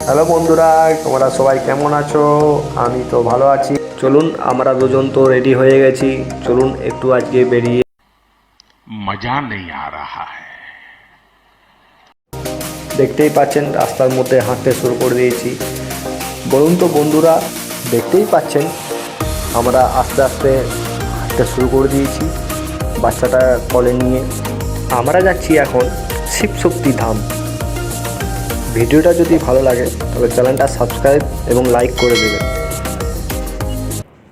Hello বন্ধুরা, তোমরা সবাই কেমন আছো? আমি তো ভালো আছি। চলুন, আমরা দুজন তো রেডি হয়ে গেছি। চলুন একটু আজকে বেরিয়ে मजा नहीं आ रहा है। দেখতেই পাচ্ছেন রাস্তার মধ্যে হাঁটতে শুরু করে দিয়েছি। বলুন তো বন্ধুরা, দেখতেই পাচ্ছেন আমরা আস্তে আস্তে হাঁটতে শুরু করে দিয়েছি বাচ্চাটা কোলে নিয়ে। আমরা যাচ্ছি এখন শিবশক্তি ধাম। ভিডিওটা যদি ভালো লাগে তবে চ্যানেলটা সাবস্ক্রাইব এবং লাইক করে দেবেন।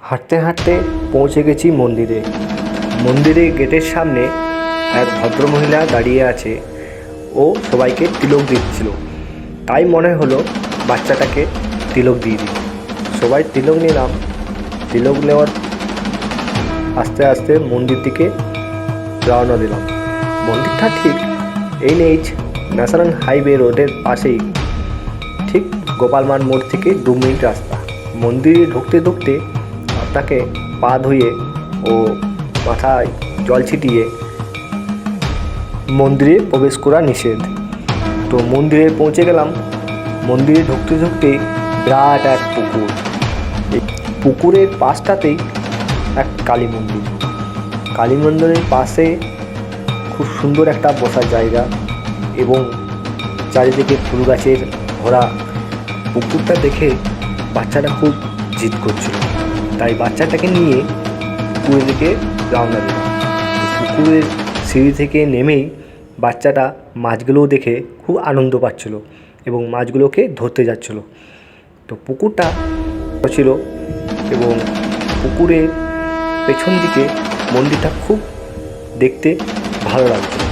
হাঁটতে হাঁটতে পৌঁছে গেছি মন্দিরে। মন্দিরে গেটের সামনে এক ভদ্রমহিলা দাঁড়িয়ে আছে। ও সবাইকে তিলক দিচ্ছিল, তাই মনে হলো বাচ্চাটাকে তিলক দিয়ে দিই। সবাই তিলক নিলাম। তিলক নেওয়ার আস্তে আস্তে মন্দির দিকে রওনা দিলাম। মন্দিরটা ঠিক NH ন্যাশনাল হাইওয়ে রোডের পাশেই, ঠিক গোপালমান মোড় থেকে 2 মিনিট রাস্তা। মন্দিরে ঢুকতে ঢুকতে আপনাকে পা ধুয়ে ও মাথায় জল ছিটিয়ে মন্দিরে প্রবেশ করা নিষেধ। তো মন্দিরে পৌঁছে গেলাম। মন্দিরে ঢুকতে ঢুকতেই বিরাট এক পুকুর। এই পুকুরের পাশটাতেই এক কালী মন্দির। কালী মন্দিরের পাশে খুব সুন্দর একটা বসার জায়গা এবং চারিদিকে ফুল গাছের ভরা। পুকুরটা দেখে বাচ্চাটা খুব জিদ করছিল, তাই বাচ্চাটাকে নিয়ে পুকুরের দিকে রওনা দিলাম। পুকুরের সিঁড়ি থেকে নেমেই বাচ্চাটা মাছগুলোও দেখে খুব আনন্দ পাচ্ছিল এবং মাছগুলোকে ধরতে যাচ্ছিল। তো পুকুরটা ছিল এবং পুকুরের পেছন দিকে মন্দিরটা খুব দেখতে ভালো লাগছিল।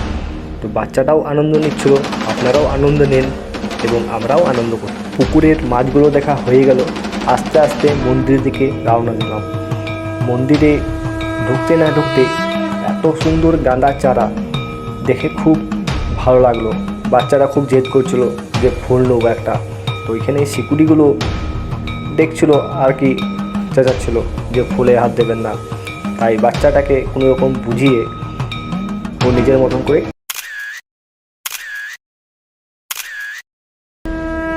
তো বাচ্চাটাও আনন্দ নিচ্ছিল, আপনারাও আনন্দ নেন এবং আমরাও আনন্দ করি। পুকুরের মাছগুলো দেখা হয়ে গেল। আস্তে আস্তে মন্দিরের দিকে রওনা দিলাম। মন্দিরে ঢুকতে না ঢুকতে এত সুন্দর গাঁদার চারা দেখে খুব ভালো লাগলো। বাচ্চারা খুব জেদ করছিল যে ফুল নেবো একটা। তো ওইখানে সিকিউরিটিগুলো দেখছিল আর কি, চেঁচাচ্ছিল যে ফুলে হাত দেবেন না। তাই বাচ্চাটাকে কোনো রকম বুঝিয়ে ও নিজের মতন করে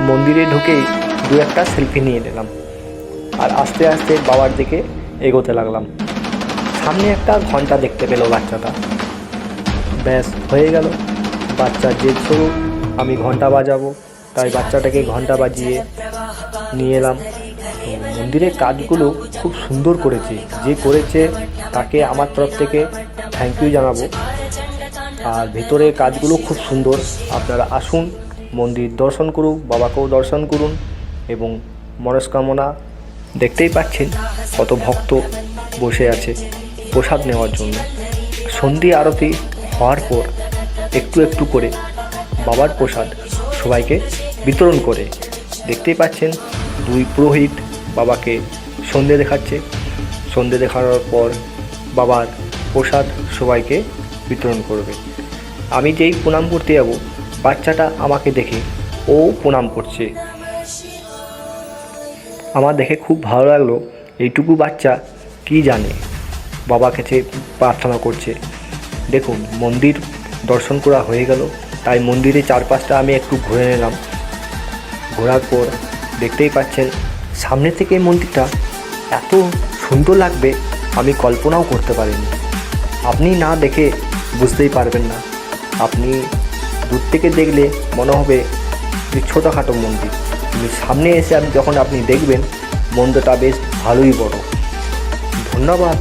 মন্দিরে ঢুকেই 2-1টা সেলফি নিয়ে নিলাম আর আস্তে আস্তে বাবার দিকে এগোতে লাগলাম। সামনে একটা ঘন্টা দেখতে পেল বাচ্চাটা। ব্যাস হয়ে গেল, বাচ্চার জেদ শুরু, আমি ঘন্টা বাজাবো। তাই বাচ্চাটাকে ঘন্টা বাজিয়ে নিয়ে এলাম। মন্দিরের কাজগুলো খুব সুন্দর করেছে। যে করেছে তাকে আমার তরফ থেকে থ্যাংক ইউ জানাবো। আর ভেতরের কাজগুলো খুব সুন্দর। আপনারা আসুন, মন্দির দর্শন করুন, বাবাকেও দর্শন করুন এবং মনস্কামনা। দেখতেই পাচ্ছেন কত ভক্ত বসে আছে প্রসাদ নেওয়ার জন্য। সন্ধ্যে আরতি হওয়ার পর একটু একটু করে বাবার প্রসাদ সবাইকে বিতরণ করে। দেখতেই পাচ্ছেন 2 পুরোহিত বাবাকে সন্ধে দেখাচ্ছে। সন্ধে দেখানোর পর বাবার প্রসাদ সবাইকে বিতরণ করবে। আমি যেই প্রণাম করতে যাব, বাচ্চাটা আমাকে দেখে ও প্রণাম করছে। আমার দেখে খুব ভালো লাগলো। এইটুকু বাচ্চা কি জানে, বাবার কাছে প্রার্থনা করছে। দেখুন, মন্দির দর্শন করা হয়ে গেল। তাই মন্দিরের চারপাশটা আমি একটু ঘুরে নিলাম। ঘোরার পর দেখতেই পাচ্ছেন সামনে থেকে মন্দিরটা এত সুন্দর লাগবে আমি কল্পনাও করতে পারিনি। আপনি না দেখে বুঝতেই পারবেন না। আপনি দূর থেকে দেখলে মনে হবে যে ছোটোখাটো মন্দির, কিন্তু সামনে এসে যখন আপনি দেখবেন মন্দিরটা বেশ ভালোই বড়। ধন্যবাদ।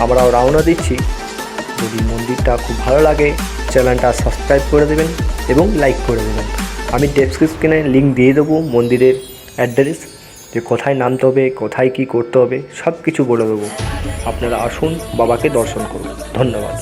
আমরাও রওনা দিচ্ছি। যদি মন্দিরটা খুব ভালো লাগে চ্যানেলটা সাবস্ক্রাইব করে দেবেন এবং লাইক করে দেবেন। আমি ডেসক্রিপশনে লিঙ্ক দিয়ে দেবো মন্দিরের অ্যাড্রেস, যে কোথায় নামতে হবে, কোথায় কি করতে হবে, সব কিছু বলে দেবো। আপনারা আসুন, বাবাকে দর্শন করুন। ধন্যবাদ।